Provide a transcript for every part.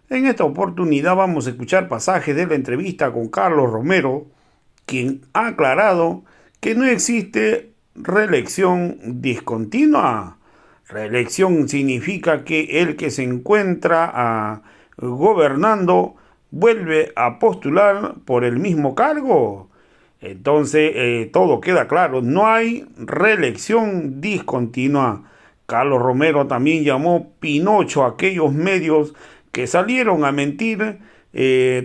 En esta oportunidad vamos a escuchar pasajes de la entrevista con Carlos Romero, quien ha aclarado que no existe reelección discontinua. Reelección significa que el que se encuentra gobernando vuelve a postular por el mismo cargo. Entonces, todo queda claro, no hay reelección discontinua. Carlos Romero también llamó Pinocho a aquellos medios que salieron a mentir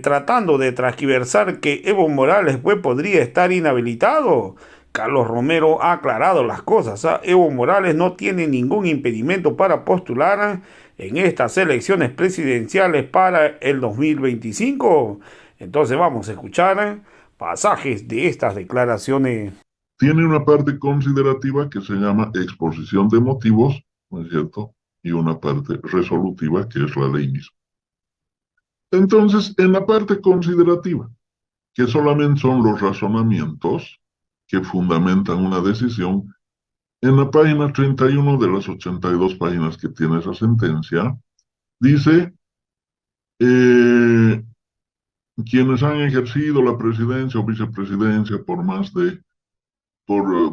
tratando de transquiversar que Evo Morales pues, podría estar inhabilitado. Carlos Romero ha aclarado las cosas. Evo Morales no tiene ningún impedimento para postular en estas elecciones presidenciales para el 2025. Entonces vamos a escuchar pasajes de estas declaraciones. Tiene una parte considerativa que se llama exposición de motivos, ¿no es cierto? Y una parte resolutiva que es la ley misma. Entonces, en la parte considerativa, que solamente son los razonamientos que fundamentan una decisión, en la página 31 de las 82 páginas que tiene esa sentencia, dice, eh, quienes han ejercido la presidencia o vicepresidencia por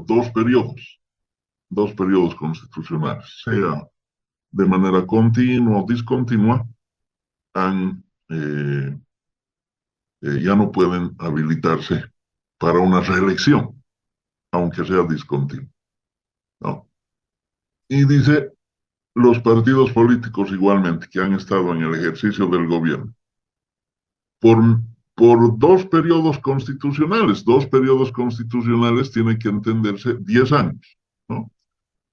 dos periodos constitucionales, sea de manera continua o discontinua, han, ya no pueden habilitarse para una reelección, aunque sea discontinua, ¿no? Y dice, los partidos políticos igualmente que han estado en el ejercicio del gobierno por, por dos periodos constitucionales tiene que entenderse 10 años, ¿no?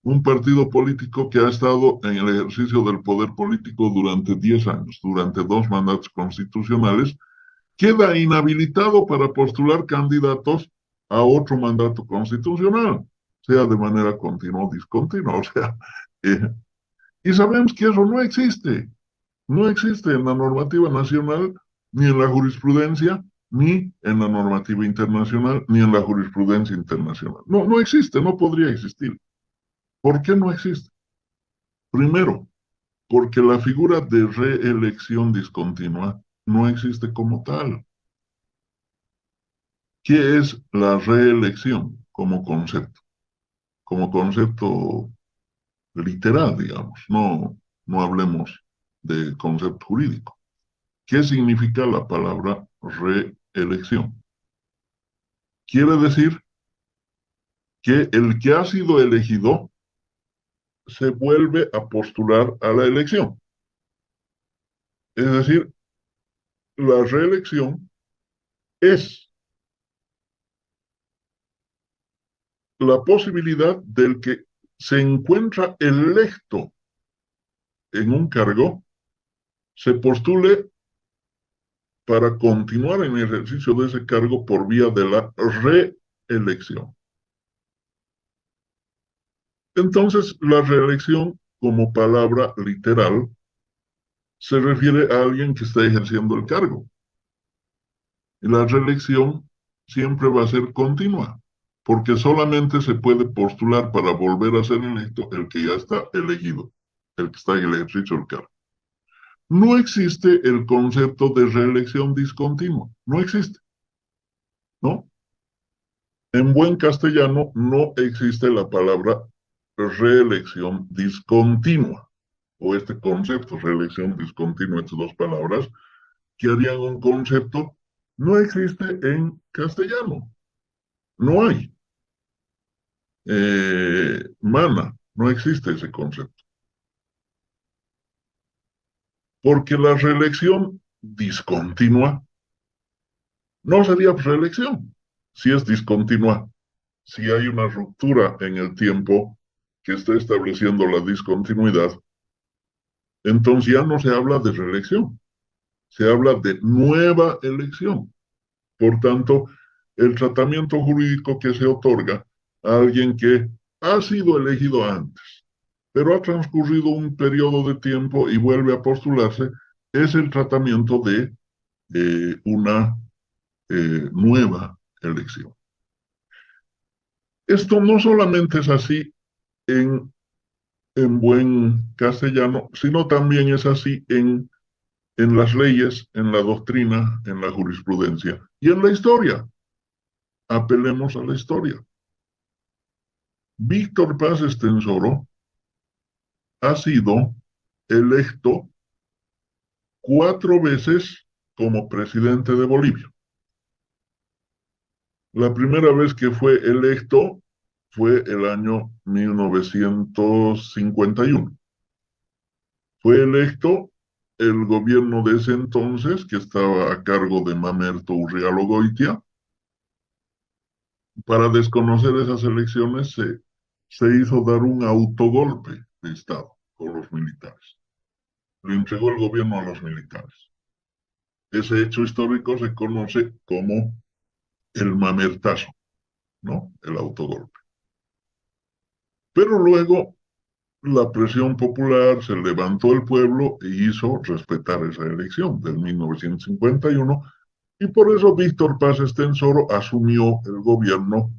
Un partido político que ha estado en el ejercicio del poder político durante 10 años, durante dos mandatos constitucionales, queda inhabilitado para postular candidatos a otro mandato constitucional, sea de manera continua o discontinua. O sea, eh, y sabemos que eso no existe. No existe en la normativa nacional, ni en la jurisprudencia, ni en la normativa internacional, ni en la jurisprudencia internacional. No, no existe, no podría existir. ¿Por qué no existe? Primero, porque la figura de reelección discontinua no existe como tal. ¿Qué es la reelección como concepto? Como concepto literal, digamos, no, no hablemos de concepto jurídico. ¿Qué significa la palabra reelección? Quiere decir que el que ha sido elegido se vuelve a postular a la elección. Es decir, la reelección es la posibilidad del que se encuentra electo en un cargo, se postule para continuar en el ejercicio de ese cargo por vía de la reelección. Entonces, la reelección como palabra literal se refiere a alguien que está ejerciendo el cargo. Y la reelección siempre va a ser continua, porque solamente se puede postular para volver a ser electo el que ya está elegido, el que está en el ejercicio del cargo. No existe el concepto de reelección discontinua, no existe, ¿no? En buen castellano no existe la palabra reelección discontinua, o este concepto, reelección discontinua, estas dos palabras, que harían un concepto, no existe en castellano, no hay. Mana, no existe ese concepto, porque la reelección discontinua no sería reelección si es discontinua, si hay una ruptura en el tiempo que está estableciendo la discontinuidad, entonces ya no se habla de reelección, se habla de nueva elección. Por tanto, el tratamiento jurídico que se otorga a alguien que ha sido elegido antes, pero ha transcurrido un periodo de tiempo y vuelve a postularse, es el tratamiento de una nueva elección. Esto no solamente es así en buen castellano, sino también es así en en las leyes, en la doctrina, en la jurisprudencia y en la historia. Apelemos a la historia. Víctor Paz Estenssoro ha sido electo 4 veces como presidente de Bolivia. La primera vez que fue electo fue el año 1951. Fue electo el gobierno de ese entonces, que estaba a cargo de Mamerto Urrialo Goitia. Para desconocer esas elecciones se hizo dar un autogolpe de Estado con los militares. Le entregó el gobierno a los militares. Ese hecho histórico se conoce como el mamertazo, ¿no? El autogolpe. Pero luego la presión popular, se levantó el pueblo e hizo respetar esa elección del 1951, y por eso Víctor Paz Estenssoro asumió el gobierno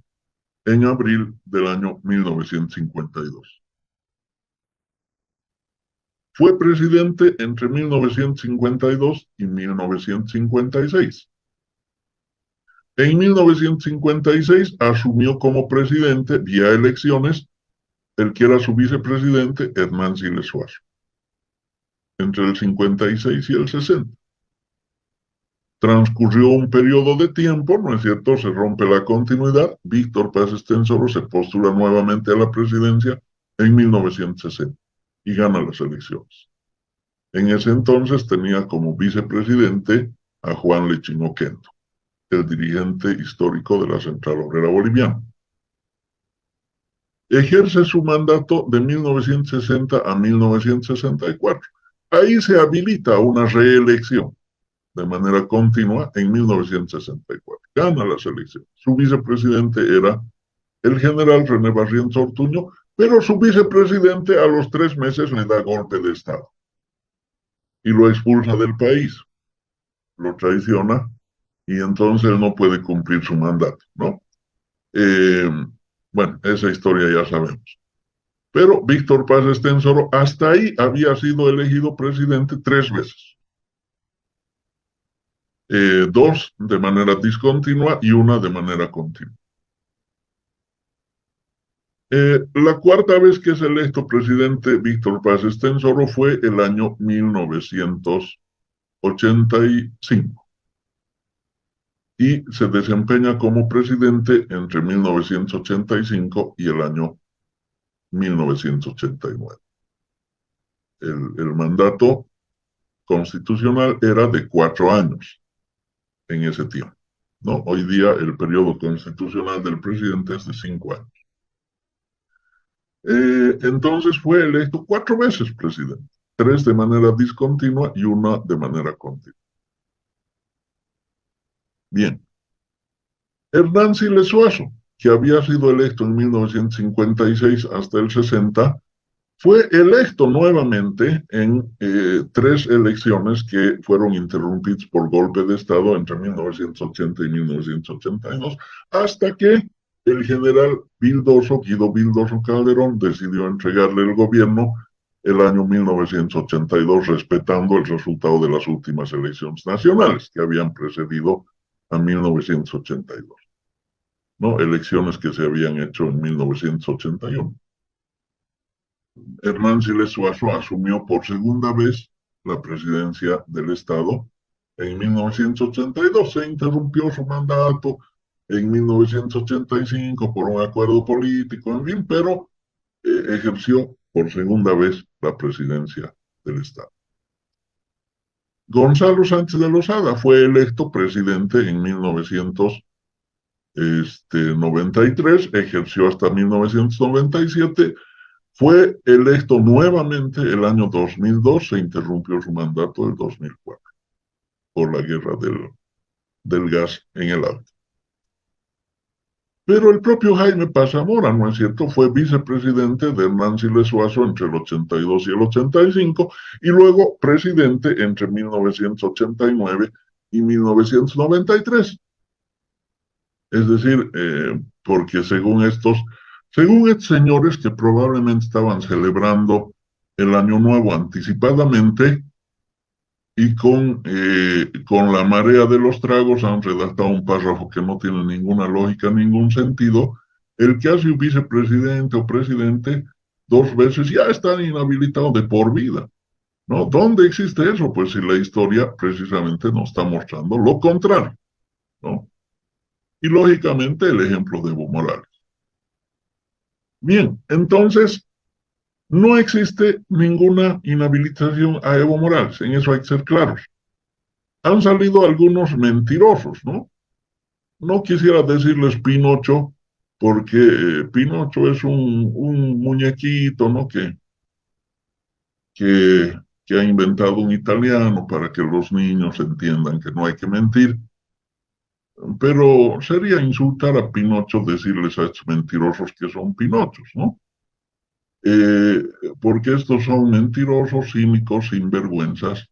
en abril del año 1952. Fue presidente entre 1952 y 1956. En 1956 asumió como presidente, vía elecciones, el que era su vicepresidente, Hernán Siles Suazo, entre el 56 y el 60. Transcurrió un periodo de tiempo, ¿no es cierto? Se rompe la continuidad. Víctor Paz Estenssoro se postula nuevamente a la presidencia en 1960 y gana las elecciones. En ese entonces tenía como vicepresidente a Juan Lechín Oquendo, el dirigente histórico de la Central Obrera Boliviana. Ejerce su mandato de 1960 a 1964. Ahí se habilita una reelección de manera continua en 1964. Gana las elecciones. Su vicepresidente era el general René Barrientos Ortuño, pero su vicepresidente a los 3 meses le da golpe de Estado y lo expulsa del país, lo traiciona, y entonces él no puede cumplir su mandato, ¿no? Eh, bueno, esa historia ya sabemos. Pero Víctor Paz Estenssoro hasta ahí había sido elegido presidente 3 veces. 2 de manera discontinua y una de manera continua. La cuarta vez que es electo presidente Víctor Paz Estenssoro fue el año 1985 y se desempeña como presidente entre 1985 y el año 1989. El mandato constitucional era de 4 años en ese tiempo, ¿no? Hoy día el periodo constitucional del presidente es de 5 años. Entonces fue electo 4 veces presidente, 3 de manera discontinua y una de manera continua. Bien. Hernán Siles Suazo, que había sido electo en 1956 hasta el 60, fue electo nuevamente en 3 elecciones que fueron interrumpidas por golpe de Estado entre 1980 y 1982, hasta que el general Guido Vildoso Calderón, decidió entregarle el gobierno el año 1982, respetando el resultado de las últimas elecciones nacionales que habían precedido a 1982, ¿no? Elecciones que se habían hecho en 1981. Hernán Siles Suazo asumió por segunda vez la presidencia del Estado en 1982. Se interrumpió su mandato en 1985 por un acuerdo político, en fin, pero ejerció por segunda vez la presidencia del Estado. Gonzalo Sánchez de Lozada fue electo presidente en 1993, ejerció hasta 1997. Fue electo nuevamente el año 2002, se interrumpió su mandato el 2004 por la guerra del gas en el Alto. Pero el propio Jaime Paz Zamora, ¿no es cierto?, fue vicepresidente de Hernán Siles Suazo entre el 82 y el 85, y luego presidente entre 1989 y 1993. Es decir, porque según estos señores que probablemente estaban celebrando el Año Nuevo anticipadamente, y con la marea de los tragos han redactado un párrafo que no tiene ninguna lógica, ningún sentido. El que ha sido vicepresidente o presidente 2 veces ya está inhabilitado de por vida, ¿no? ¿Dónde existe eso? Pues si la historia precisamente nos está mostrando lo contrario, ¿no? Y lógicamente el ejemplo de Evo Morales. Bien, entonces no existe ninguna inhabilitación a Evo Morales, en eso hay que ser claros. Han salido algunos mentirosos, ¿no? No quisiera decirles Pinocho, porque Pinocho es un muñequito, ¿no? Que, que ha inventado un italiano para que los niños entiendan que no hay que mentir. Pero sería insultar a Pinocho decirles a estos mentirosos que son Pinochos, ¿no? Eh, Porque estos son mentirosos, cínicos, sinvergüenzas,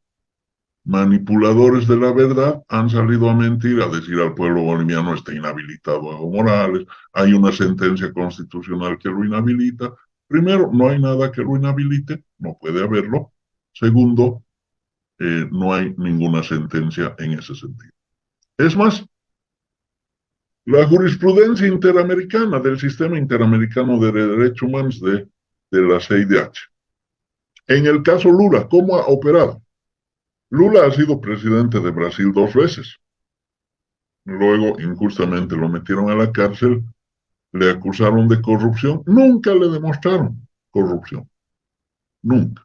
manipuladores de la verdad, han salido a mentir, a decir al pueblo boliviano está inhabilitado a Evo Morales, hay una sentencia constitucional que lo inhabilita. Primero, no hay nada que lo inhabilite, no puede haberlo. Segundo, no hay ninguna sentencia en ese sentido. Es más, la jurisprudencia interamericana del Sistema Interamericano de Derechos Humanos de la CIDH. En el caso Lula, ¿cómo ha operado? Lula ha sido presidente de Brasil 2 veces. Luego, injustamente, lo metieron a la cárcel, le acusaron de corrupción. Nunca le demostraron corrupción. Nunca.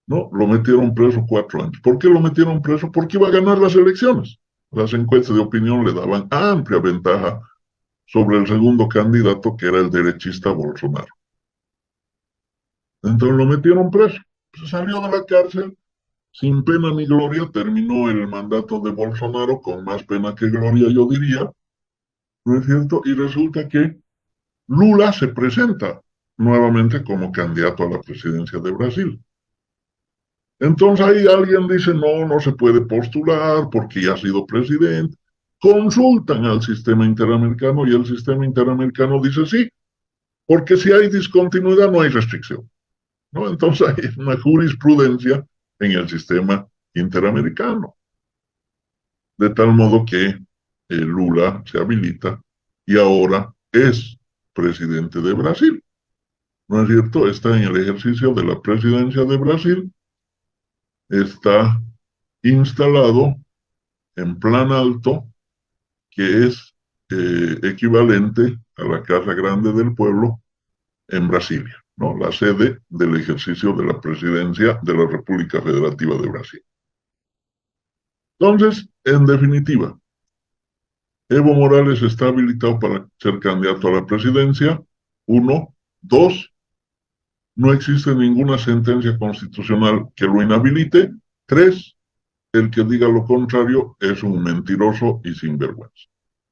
¿No? Lo metieron preso 4 años. ¿Por qué lo metieron preso? Porque iba a ganar las elecciones. Las encuestas de opinión le daban amplia ventaja sobre el segundo candidato, que era el derechista Bolsonaro. Entonces lo metieron preso. Se salió de la cárcel sin pena ni gloria, terminó el mandato de Bolsonaro con más pena que gloria, yo diría, ¿no es cierto? Y resulta que Lula se presenta nuevamente como candidato a la presidencia de Brasil. Entonces ahí alguien dice, no, no se puede postular porque ya ha sido presidente. Consultan al sistema interamericano y el sistema interamericano dice sí, porque si hay discontinuidad no hay restricción, ¿no? Entonces hay una jurisprudencia en el sistema interamericano, de tal modo que Lula se habilita y ahora es presidente de Brasil, ¿no es cierto? Está en el ejercicio de la presidencia de Brasil, está instalado en Plan Alto, que es equivalente a la Casa Grande del Pueblo en Brasilia, ¿no? La sede del ejercicio de la presidencia de la República Federativa de Brasil. Entonces, en definitiva, Evo Morales está habilitado para ser candidato a la presidencia. Uno. Dos, no existe ninguna sentencia constitucional que lo inhabilite. Tres, el que diga lo contrario es un mentiroso y sinvergüenza.